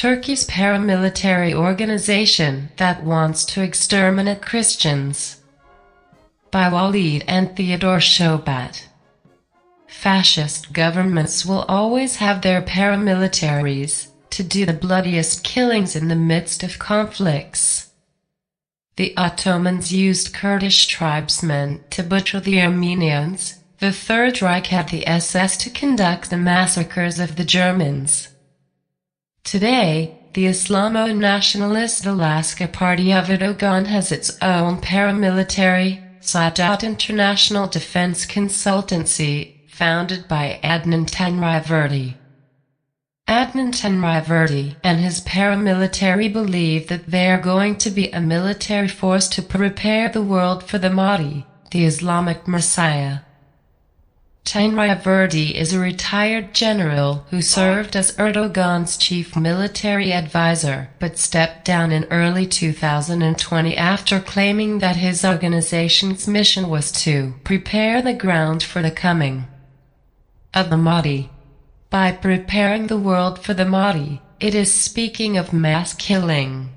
Turkey's paramilitary organization that wants to exterminate Christians. By Walid and Theodore Shobat. Fascist governments will always have their paramilitaries to do the bloodiest killings in the midst of conflicts. The Ottomans used Kurdish tribesmen to butcher the Armenians. The Third Reich had the SS to conduct the massacres of the Germans. Today, the Islamo-nationalist Alaska Party of Erdogan has its own paramilitary, Sadat International Defense Consultancy, founded by Adnan Tanriverdi. Adnan Tanriverdi and his paramilitary believe that they are going to be a military force to prepare the world for the Mahdi, the Islamic Messiah. Tanriverdi is a retired general who served as Erdogan's chief military advisor, but stepped down in early 2020 after claiming that his organization's mission was to prepare the ground for the coming of the Mahdi. By preparing the world for the Mahdi, it is speaking of mass killing.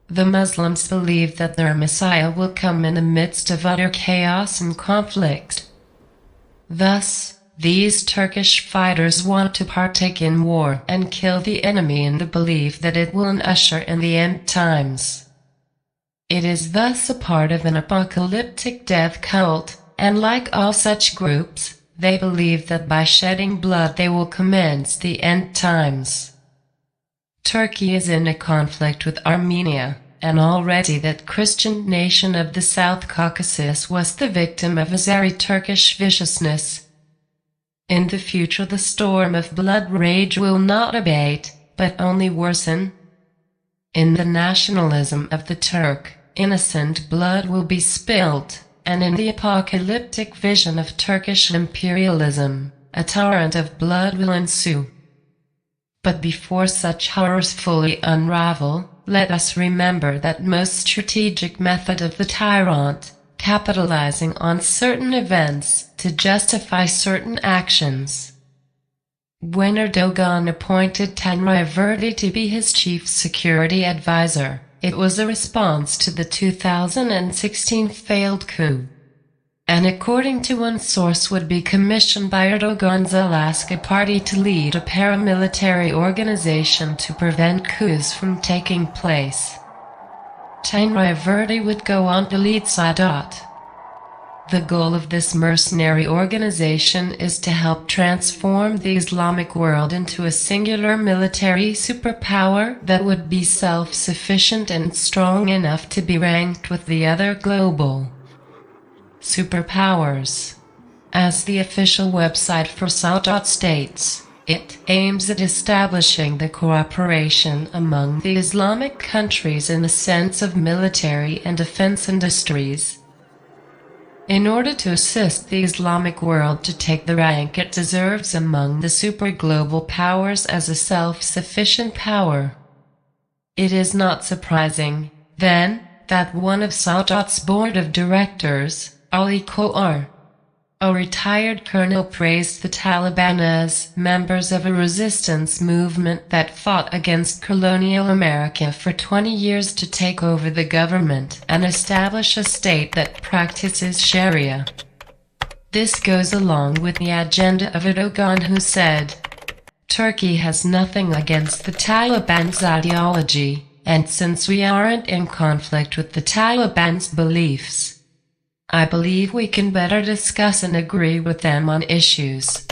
The Muslims believe that their Messiah will come in the midst of utter chaos and conflict. Thus, these Turkish fighters want to partake in war and kill the enemy in the belief that it will usher in the end times. It is thus a part of an apocalyptic death cult, and like all such groups, they believe that by shedding blood they will commence the end times. Turkey is in a conflict with Armenia, and already that Christian nation of the South Caucasus was the victim of Azeri-Turkish viciousness. In the future the storm of blood rage will not abate, but only worsen. In the nationalism of the Turk, innocent blood will be spilt, and in the apocalyptic vision of Turkish imperialism, a torrent of blood will ensue. But before such horrors fully unravel, let us remember that most strategic method of the tyrant, capitalizing on certain events to justify certain actions. When Erdogan appointed Tanriverdi to be his chief security advisor, it was a response to the 2016 failed coup, and according to one source would be commissioned by Erdogan's Alaska Party to lead a paramilitary organization to prevent coups from taking place. Tanriverdi would go on to lead Sadat. The goal of this mercenary organization is to help transform the Islamic world into a singular military superpower that would be self-sufficient and strong enough to be ranked with the other global superpowers. As the official website for Sadat states, it aims at establishing the cooperation among the Islamic countries in the sense of military and defense industries. In order to assist the Islamic world to take the rank it deserves among the super-global powers as a self-sufficient power. It is not surprising, then, that one of Sadat's board of directors, Ali Koar, a retired colonel, praised the Taliban as members of a resistance movement that fought against colonial America for 20 years to take over the government and establish a state that practices Sharia. This goes along with the agenda of Erdogan, who said, "Turkey has nothing against the Taliban's ideology, and since we aren't in conflict with the Taliban's beliefs, I believe we can better discuss and agree with them on issues."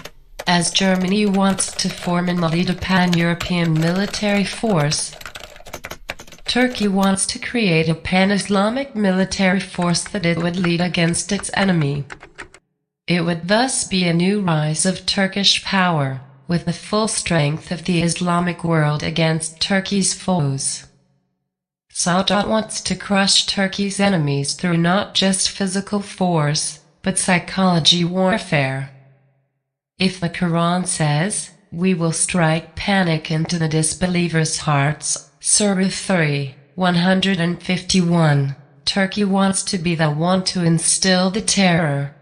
As Germany wants to form and lead a pan-European military force, Turkey wants to create a pan-Islamic military force that it would lead against its enemy. It would thus be a new rise of Turkish power, with the full strength of the Islamic world against Turkey's foes. Sadat wants to crush Turkey's enemies through not just physical force, but psychology warfare. If the Quran says, "We will strike panic into the disbelievers' hearts," Surah 3:151, Turkey wants to be the one to instill the terror.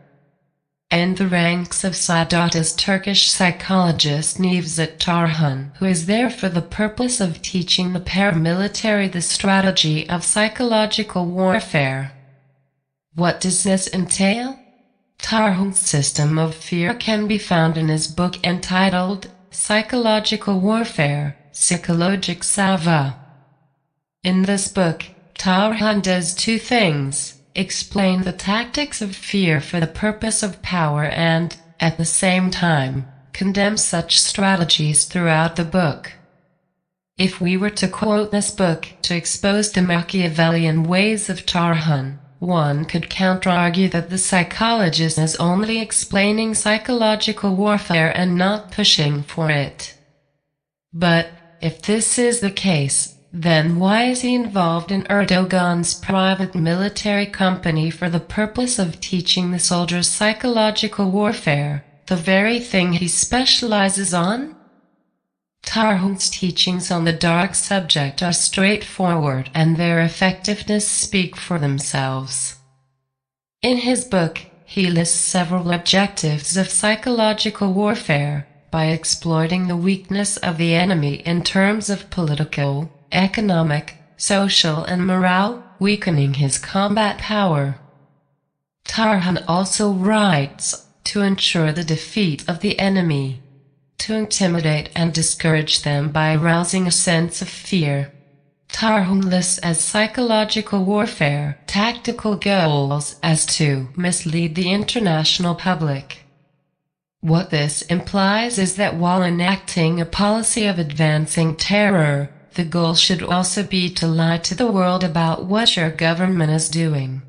and the ranks of Sadat is Turkish psychologist Nevzat Tarhan, who is there for the purpose of teaching the paramilitary the strategy of psychological warfare. What does this entail? Tarhan's system of fear can be found in his book entitled Psychological Warfare, Psychologic Sava. In this book, Tarhan does two things: explain the tactics of fear for the purpose of power and, at the same time, condemn such strategies throughout the book. If we were to quote this book to expose the Machiavellian ways of Tarhan, one could counter-argue that the psychologist is only explaining psychological warfare and not pushing for it. But, if this is the case, then why is he involved in Erdogan's private military company for the purpose of teaching the soldiers psychological warfare, the very thing he specializes on? Tarhan's teachings on the dark subject are straightforward and their effectiveness speak for themselves. In his book, he lists several objectives of psychological warfare, by exploiting the weakness of the enemy in terms of political, economic, social and morale, weakening his combat power. Tarhan also writes, to ensure the defeat of the enemy, to intimidate and discourage them by arousing a sense of fear. Tarhan lists as psychological warfare tactical goals as to mislead the international public. What this implies is that while enacting a policy of advancing terror, the goal should also be to lie to the world about what your government is doing.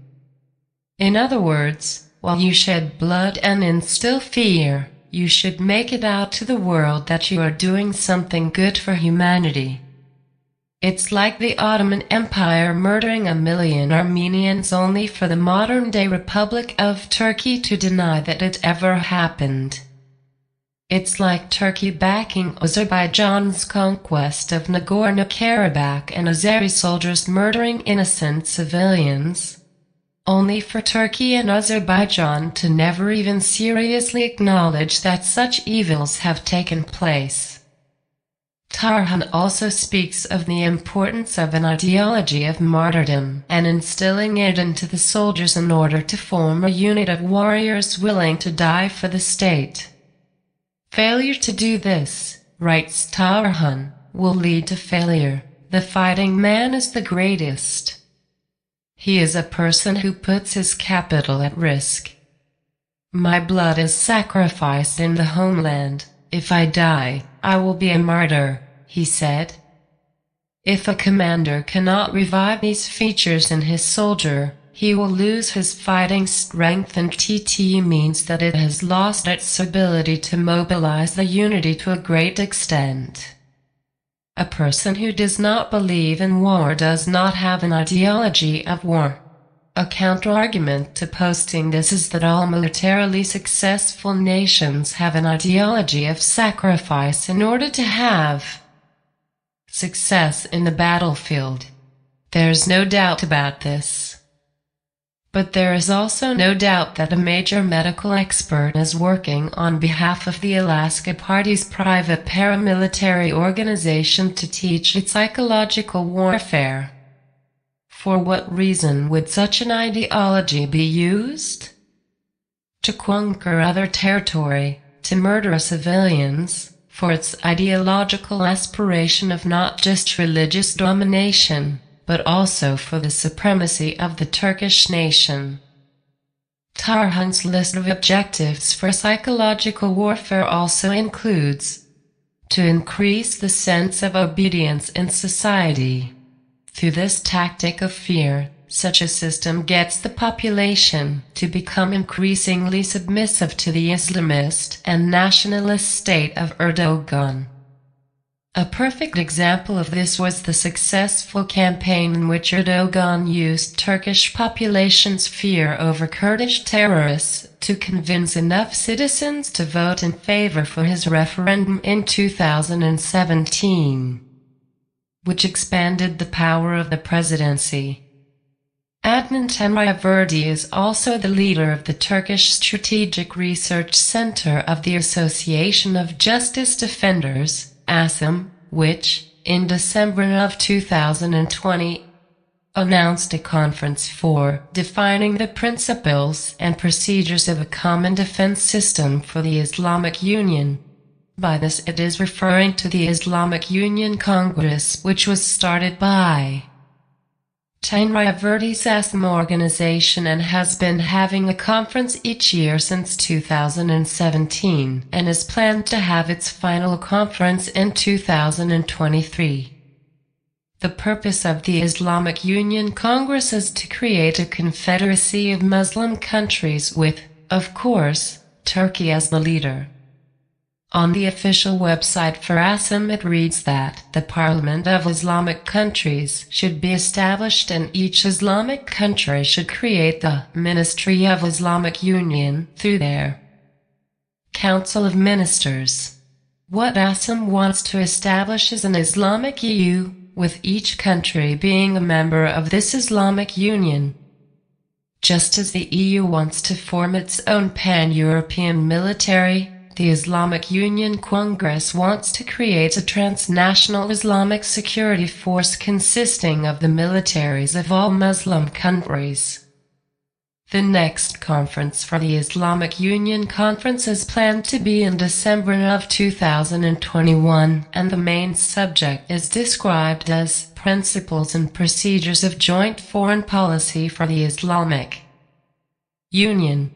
In other words, while you shed blood and instill fear, you should make it out to the world that you are doing something good for humanity. It's like the Ottoman Empire murdering 1 million Armenians only for the modern-day Republic of Turkey to deny that it ever happened. It's like Turkey backing Azerbaijan's conquest of Nagorno-Karabakh and Azeri soldiers murdering innocent civilians, only for Turkey and Azerbaijan to never even seriously acknowledge that such evils have taken place. Tarhan also speaks of the importance of an ideology of martyrdom and instilling it into the soldiers in order to form a unit of warriors willing to die for the state. Failure to do this, writes Tarhan, will lead to failure. The fighting man is the greatest. He is a person who puts his capital at risk. My blood is sacrificed in the homeland. If I die, I will be a martyr, he said. If a commander cannot revive these features in his soldier, he will lose his fighting strength, and TT means that it has lost its ability to mobilize the unity to a great extent. A person who does not believe in war does not have an ideology of war. A counter-argument to posting this is that all militarily successful nations have an ideology of sacrifice in order to have success in the battlefield. There's no doubt about this. But there is also no doubt that a major medical expert is working on behalf of the Alaska Party's private paramilitary organization to teach it psychological warfare. For what reason would such an ideology be used? To conquer other territory, to murder civilians, for its ideological aspiration of not just religious domination, but also for the supremacy of the Turkish nation. Tarhan's list of objectives for psychological warfare also includes to increase the sense of obedience in society. Through this tactic of fear, such a system gets the population to become increasingly submissive to the Islamist and nationalist state of Erdogan. A perfect example of this was the successful campaign in which Erdogan used Turkish population's fear over Kurdish terrorists to convince enough citizens to vote in favor for his referendum in 2017, which expanded the power of the presidency. Adnan Tenraverdi is also the leader of the Turkish Strategic Research Center of the Association of Justice Defenders, ASIM, which, in December of 2020, announced a conference for defining the principles and procedures of a common defense system for the Islamic Union. By this it is referring to the Islamic Union Congress, which was started by Tenraverdi's ASIM organization and has been having a conference each year since 2017 and is planned to have its final conference in 2023. The purpose of the Islamic Union Congress is to create a confederacy of Muslim countries with, of course, Turkey as the leader. On the official website for ASIM it reads that the Parliament of Islamic countries should be established and each Islamic country should create the Ministry of Islamic Union through their Council of Ministers. What ASIM wants to establish is an Islamic EU, with each country being a member of this Islamic Union. Just as the EU wants to form its own pan-European military, the Islamic Union Congress wants to create a transnational Islamic security force consisting of the militaries of all Muslim countries. The next conference for the Islamic Union Conference is planned to be in December of 2021, and the main subject is described as Principles and Procedures of Joint Foreign Policy for the Islamic Union.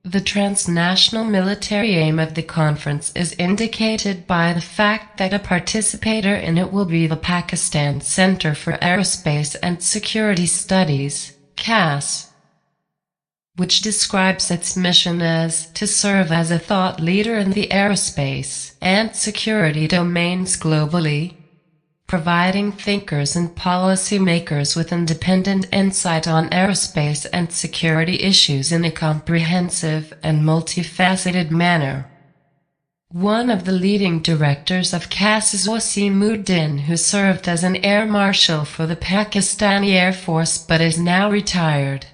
The transnational military aim of the conference is indicated by the fact that a participator in it will be the Pakistan Center for Aerospace and Security Studies, CAS, which describes its mission as to serve as a thought leader in the aerospace and security domains globally, providing thinkers and policymakers with independent insight on aerospace and security issues in a comprehensive and multifaceted manner. One of the leading directors of CAS is Wasimuddin, who served as an air marshal for the Pakistani Air Force but is now retired.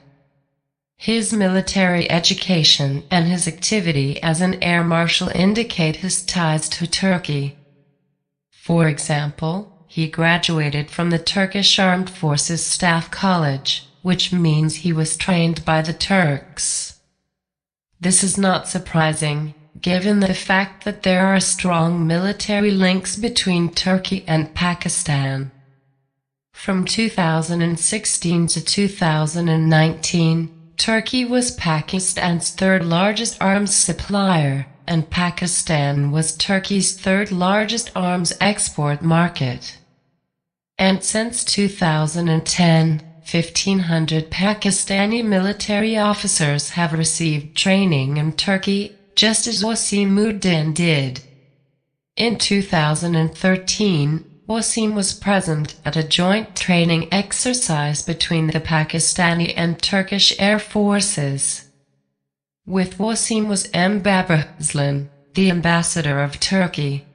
His military education and his activity as an air marshal indicate his ties to Turkey. For example, he graduated from the Turkish Armed Forces Staff College, which means he was trained by the Turks. This is not surprising, given the fact that there are strong military links between Turkey and Pakistan. From 2016 to 2019, Turkey was Pakistan's third-largest arms supplier, and Pakistan was Turkey's third-largest arms export market. And since 2010, 1,500 Pakistani military officers have received training in Turkey, just as Wasimuddin did. In 2013, Wasim was present at a joint training exercise between the Pakistani and Turkish Air Forces. With Wasim was M. Babazlan, the ambassador of Turkey.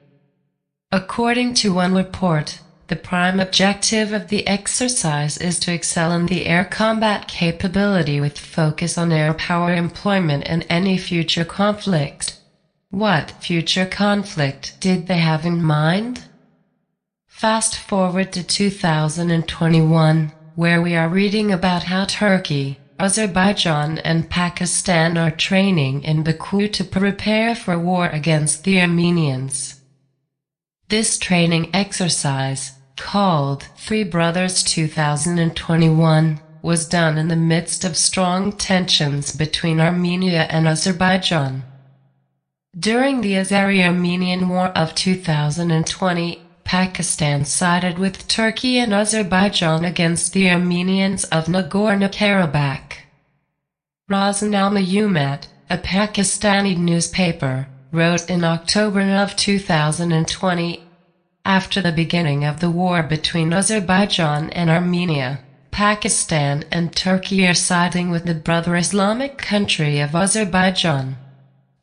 According to one report, the prime objective of the exercise is to excel in the air combat capability with focus on air power employment in any future conflict. What future conflict did they have in mind? Fast forward to 2021, where we are reading about how Turkey, Azerbaijan and Pakistan are training in Baku to prepare for war against the Armenians. This training exercise, called Three Brothers 2021, was done in the midst of strong tensions between Armenia and Azerbaijan. During the Azeri-Armenian War of 2020, Pakistan sided with Turkey and Azerbaijan against the Armenians of Nagorno-Karabakh. Razan al-Mayumat, a Pakistani newspaper, wrote in October of 2020, after the beginning of the war between Azerbaijan and Armenia, Pakistan and Turkey are siding with the brother Islamic country of Azerbaijan.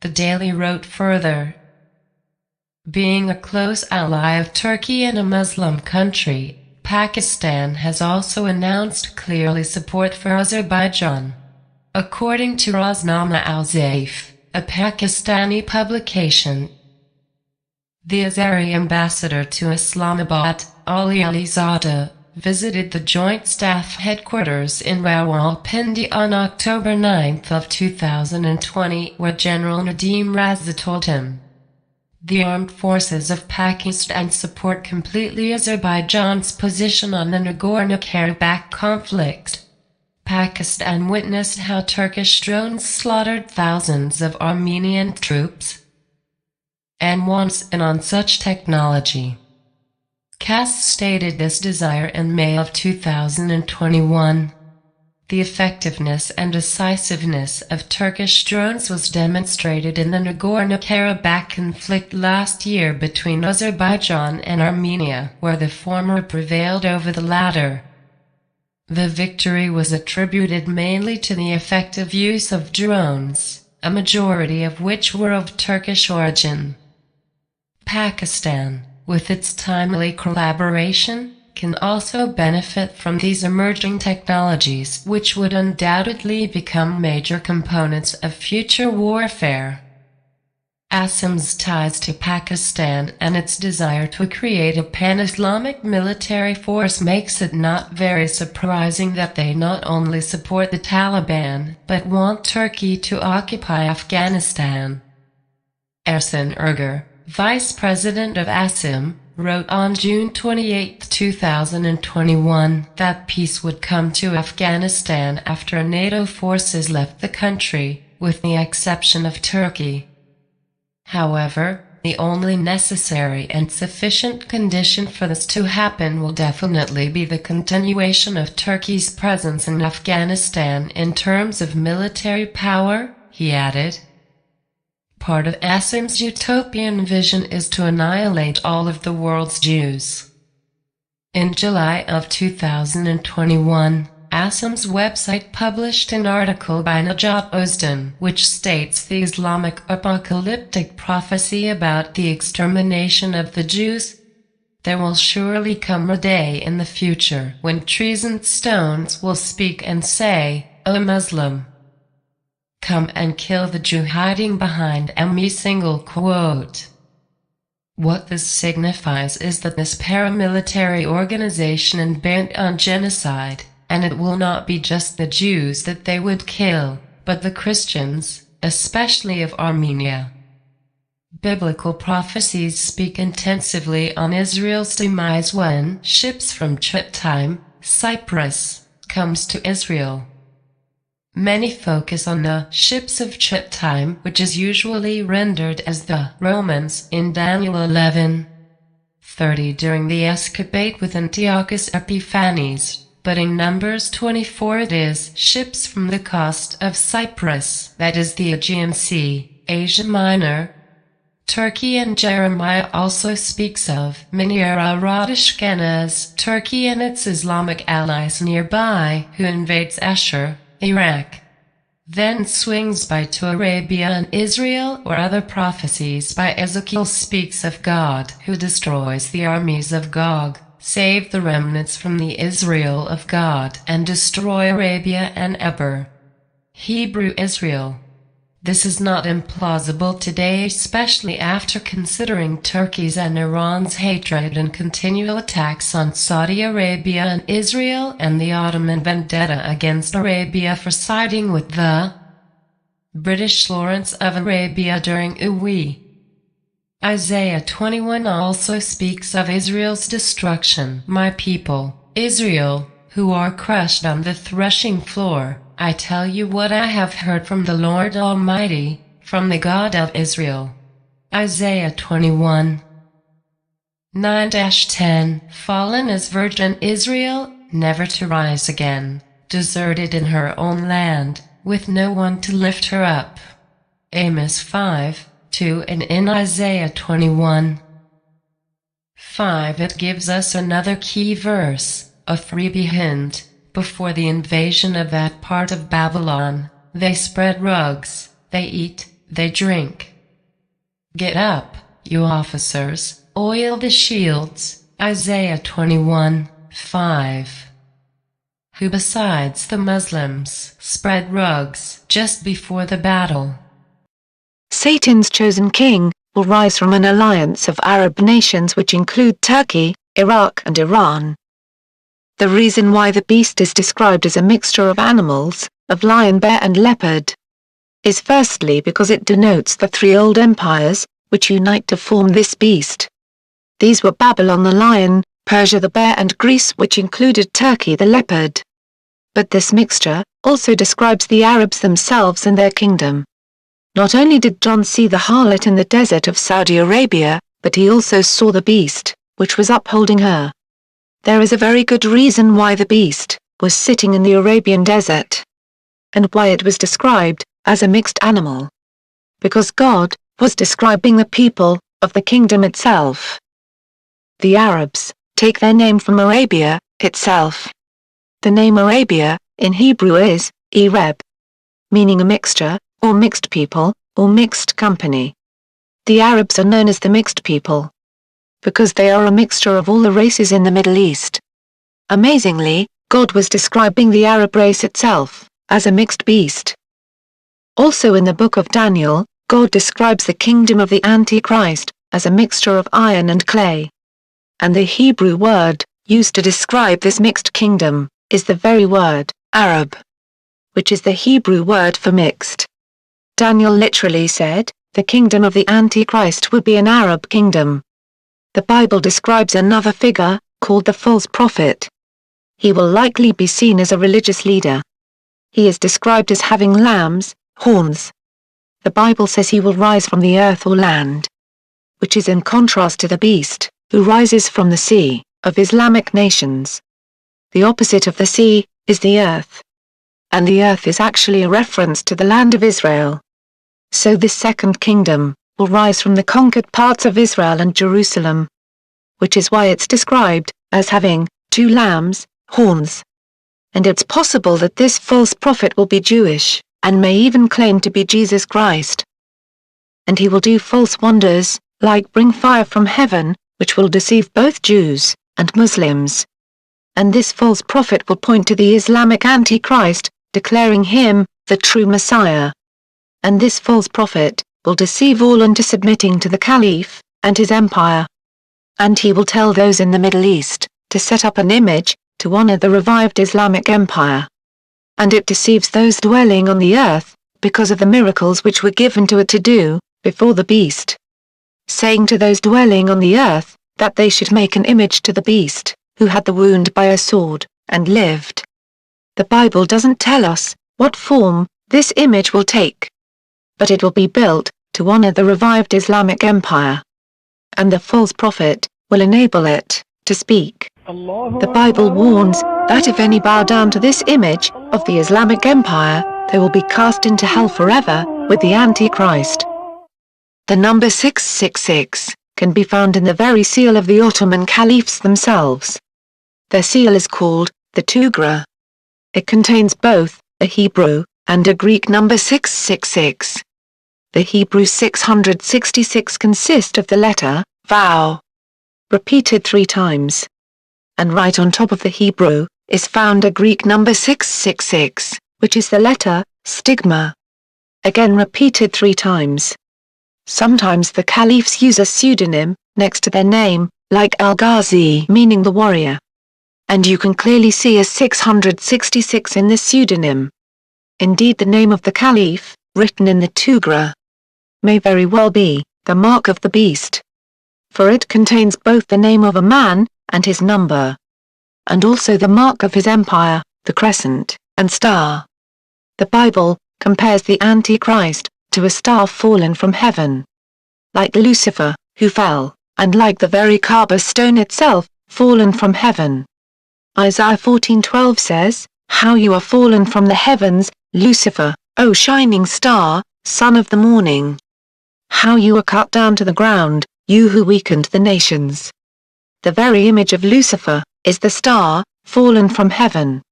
The Daily wrote further, being a close ally of Turkey and a Muslim country, Pakistan has also announced clearly support for Azerbaijan. According to Roznama Al-Zaif, a Pakistani publication, the Azeri ambassador to Islamabad, Ali Alizadeh, visited the Joint Staff Headquarters in Rawalpindi on October 9 of 2020, where General Nadeem Raza told him, "The armed forces of Pakistan support completely Azerbaijan's position on the Nagorno-Karabakh conflict." Pakistan witnessed how Turkish drones slaughtered thousands of Armenian troops and wants in on such technology. CAS stated this desire in May of 2021. The effectiveness and decisiveness of Turkish drones was demonstrated in the Nagorno-Karabakh conflict last year between Azerbaijan and Armenia, where the former prevailed over the latter. The victory was attributed mainly to the effective use of drones, a majority of which were of Turkish origin. Pakistan, with its timely collaboration, can also benefit from these emerging technologies, which would undoubtedly become major components of future warfare. Asim's ties to Pakistan and its desire to create a pan-Islamic military force makes it not very surprising that they not only support the Taliban, but want Turkey to occupy Afghanistan. Ersin Erger, Vice President of Asim, wrote on June 28, 2021, that peace would come to Afghanistan after NATO forces left the country, with the exception of Turkey. However, the only necessary and sufficient condition for this to happen will definitely be the continuation of Turkey's presence in Afghanistan in terms of military power, he added. Part of Asim's utopian vision is to annihilate all of the world's Jews. In July of 2021, Asim's website published an article by Najat Ozden, which states the Islamic apocalyptic prophecy about the extermination of the Jews. There will surely come a day in the future when trees and stones will speak and say, "O Muslim, come and kill the Jew hiding behind me." Single quote. What this signifies is that this paramilitary organization is bent on genocide, and it will not be just the Jews that they would kill, but the Christians, especially of Armenia. Biblical prophecies speak intensively on Israel's demise when ships from Chittim, Cyprus, comes to Israel. Many focus on the ships of Chittim, which is usually rendered as the Romans in Daniel 11:30 during the escapade with Antiochus Epiphanes, but in Numbers 24 it is ships from the coast of Cyprus, that is the Aegean Sea, Asia Minor. Turkey, and Jeremiah also speaks of Minera Radishkenaz, Turkey and its Islamic allies nearby, who invades Ashur, Iraq, then swings by to Arabia and Israel, or other prophecies by Ezekiel speaks of God who destroys the armies of Gog, save the remnants from the Israel of God, and destroy Arabia and Eber. Hebrew Israel. This is not implausible today, especially after considering Turkey's and Iran's hatred and continual attacks on Saudi Arabia and Israel, and the Ottoman vendetta against Arabia for siding with the British Lawrence of Arabia during Uwi. Isaiah 21 also speaks of Israel's destruction. "My people, Israel, who are crushed on the threshing floor, I tell you what I have heard from the Lord Almighty, from the God of Israel." Isaiah 21. 9-10 Fallen as virgin Israel, never to rise again, deserted in her own land, with no one to lift her up. Amos 5:2 and in Isaiah 21:5 it gives us another key verse, a freebie hint. Before the invasion of that part of Babylon, they spread rugs, they eat, they drink. Get up, you officers, oil the shields. Isaiah 21, 5. Who besides the Muslims spread rugs just before the battle. Satan's chosen king will rise from an alliance of Arab nations which include Turkey, Iraq and Iran. The reason why the beast is described as a mixture of animals, of lion, bear and leopard, is firstly because it denotes the three old empires, which unite to form this beast. These were Babylon the lion, Persia the bear and Greece, which included Turkey the leopard. But this mixture also describes the Arabs themselves and their kingdom. Not only did John see the harlot in the desert of Saudi Arabia, but he also saw the beast, which was upholding her. There is a very good reason why the beast was sitting in the Arabian desert, and why it was described as a mixed animal. Because God was describing the people of the kingdom itself. The Arabs take their name from Arabia itself. The name Arabia, in Hebrew is Arab, meaning a mixture, or mixed people, or mixed company. The Arabs are known as the mixed people, because they are a mixture of all the races in the Middle East. Amazingly, God was describing the Arab race itself as a mixed beast. Also in the book of Daniel, God describes the kingdom of the Antichrist as a mixture of iron and clay. And the Hebrew word used to describe this mixed kingdom is the very word, Arab, which is the Hebrew word for mixed. Daniel literally said, the kingdom of the Antichrist will be an Arab kingdom. The Bible describes another figure, called the false prophet. He will likely be seen as a religious leader. He is described as having lamb's horns. The Bible says he will rise from the earth or land, which is in contrast to the beast, who rises from the sea, of Islamic nations. The opposite of the sea is the earth. And the earth is actually a reference to the land of Israel. So this second kingdom will rise from the conquered parts of Israel and Jerusalem, which is why it's described as having two lambs' horns. And it's possible that this false prophet will be Jewish, and may even claim to be Jesus Christ. And he will do false wonders, like bring fire from heaven, which will deceive both Jews and Muslims. And this false prophet will point to the Islamic Antichrist, declaring him the true Messiah. And this false prophet will deceive all into submitting to the Caliph and his empire. And he will tell those in the Middle East to set up an image to honor the revived Islamic empire. And it deceives those dwelling on the earth because of the miracles which were given to it to do before the beast, saying to those dwelling on the earth that they should make an image to the beast, who had the wound by a sword, and lived. The Bible doesn't tell us what form this image will take, but it will be built to honor the revived Islamic empire. And the false prophet will enable it to speak. The Bible warns that if any bow down to this image of the Islamic empire, they will be cast into hell forever with the Antichrist. The number 666 can be found in the very seal of the Ottoman caliphs themselves. Their seal is called the Tugra. It contains both a Hebrew and a Greek number 666. The Hebrew 666 consists of the letter Vav, repeated 3 times. And right on top of the Hebrew is found a Greek number 666, which is the letter Stigma, again repeated 3 times. Sometimes the caliphs use a pseudonym next to their name, like Al-Ghazi, meaning the warrior. And you can clearly see a 666 in this pseudonym. Indeed, the name of the caliph, written in the Tugra, may very well be the mark of the beast. For it contains both the name of a man and his number, and also the mark of his empire, the crescent and star. The Bible compares the Antichrist to a star fallen from heaven, like Lucifer, who fell, and like the very Kaaba stone itself, fallen from heaven. Isaiah 14:12 says, "How you are fallen from the heavens, Lucifer, O shining star, son of the morning. How you are cut down to the ground, you who weakened the nations." The very image of Lucifer is the star, fallen from heaven.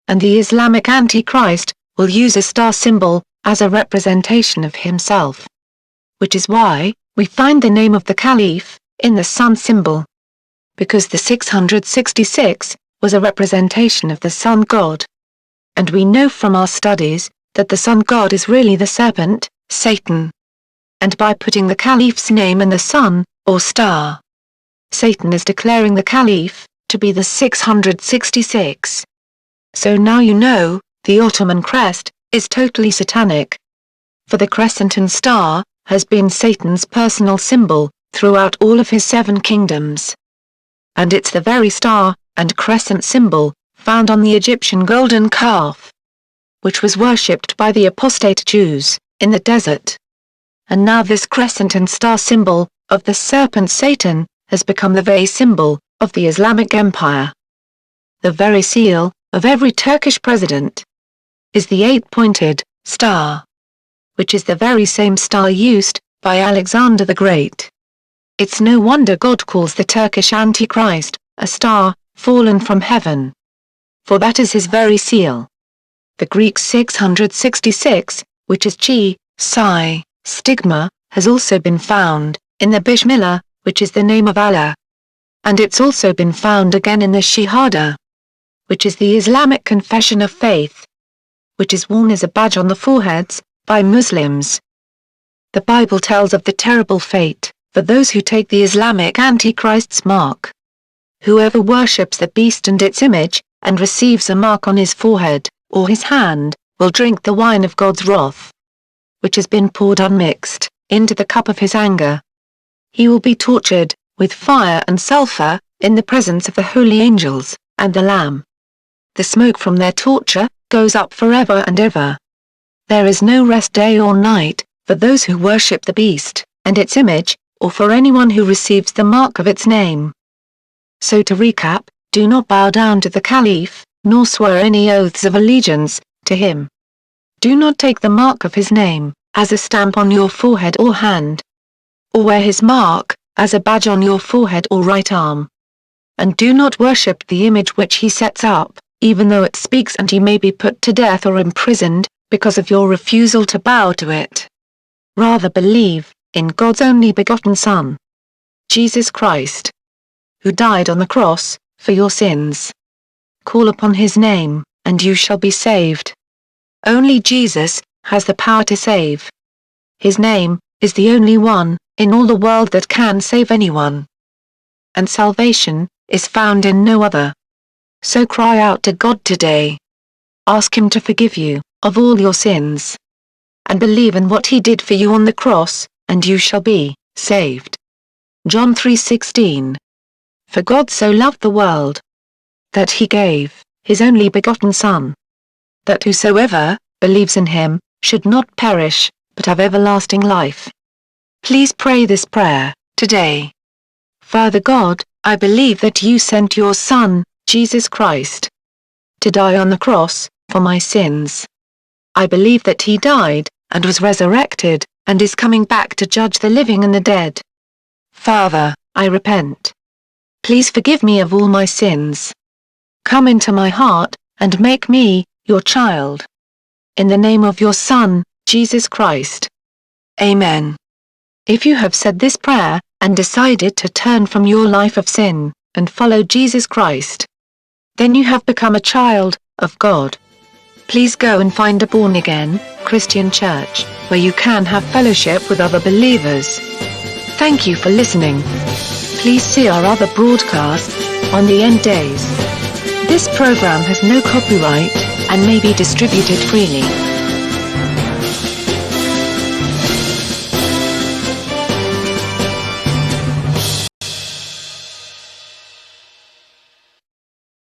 And the Islamic Antichrist will use a star symbol as a representation of himself. Which is why we find the name of the caliph in the sun symbol. Because the 666 was a representation of the sun god. And we know from our studies that the sun god is really the serpent, Satan. And by putting the caliph's name in the sun, or star, Satan is declaring the caliph to be the 666. So now you know, the Ottoman crest is totally satanic. For the crescent and star has been Satan's personal symbol throughout all of his 7 kingdoms. And it's the very star and crescent symbol found on the Egyptian golden calf, which was worshipped by the apostate Jews in the desert. And now this crescent and star symbol of the serpent Satan has become the very symbol of the Islamic Empire. The very seal of every Turkish president is the 8-pointed star, which is the very same star used by Alexander the Great. It's no wonder God calls the Turkish Antichrist a star fallen from heaven, for that is his very seal. The Greek 666, which is Chi, Psi, stigma, has also been found in the Bismillah, which is the name of Allah. And it's also been found again in the Shahada, which is the Islamic confession of faith, which is worn as a badge on the foreheads by Muslims. The Bible tells of the terrible fate for those who take the Islamic Antichrist's mark. Whoever worships the beast and its image, and receives a mark on his forehead or his hand, will drink the wine of God's wrath, which has been poured unmixed into the cup of his anger. He will be tortured with fire and sulfur in the presence of the holy angels and the Lamb. The smoke from their torture goes up forever and ever. There is no rest day or night for those who worship the beast and its image, or for anyone who receives the mark of its name. So to recap, do not bow down to the Caliph, nor swear any oaths of allegiance to him. Do not take the mark of his name as a stamp on your forehead or hand, or wear his mark as a badge on your forehead or right arm. And do not worship the image which he sets up, even though it speaks, and you may be put to death or imprisoned because of your refusal to bow to it. Rather believe in God's only begotten Son, Jesus Christ, who died on the cross for your sins. Call upon his name, and you shall be saved. Only Jesus has the power to save. His name is the only one in all the world that can save anyone. And salvation is found in no other. So cry out to God today. Ask him to forgive you of all your sins. And believe in what he did for you on the cross, and you shall be saved. John 3:16. For God so loved the world, that he gave his only begotten Son, that whosoever believes in him should not perish, but have everlasting life. Please pray this prayer today. Father God, I believe that you sent your Son, Jesus Christ, to die on the cross for my sins. I believe that he died and was resurrected, and is coming back to judge the living and the dead. Father, I repent. Please forgive me of all my sins. Come into my heart, and make me your child. In the name of your Son, Jesus Christ. Amen. If you have said this prayer, and decided to turn from your life of sin, and follow Jesus Christ, then you have become a child of God. Please go and find a born-again Christian church, where you can have fellowship with other believers. Thank you for listening. Please see our other broadcasts on the end days. This program has no copyright, and may be distributed freely.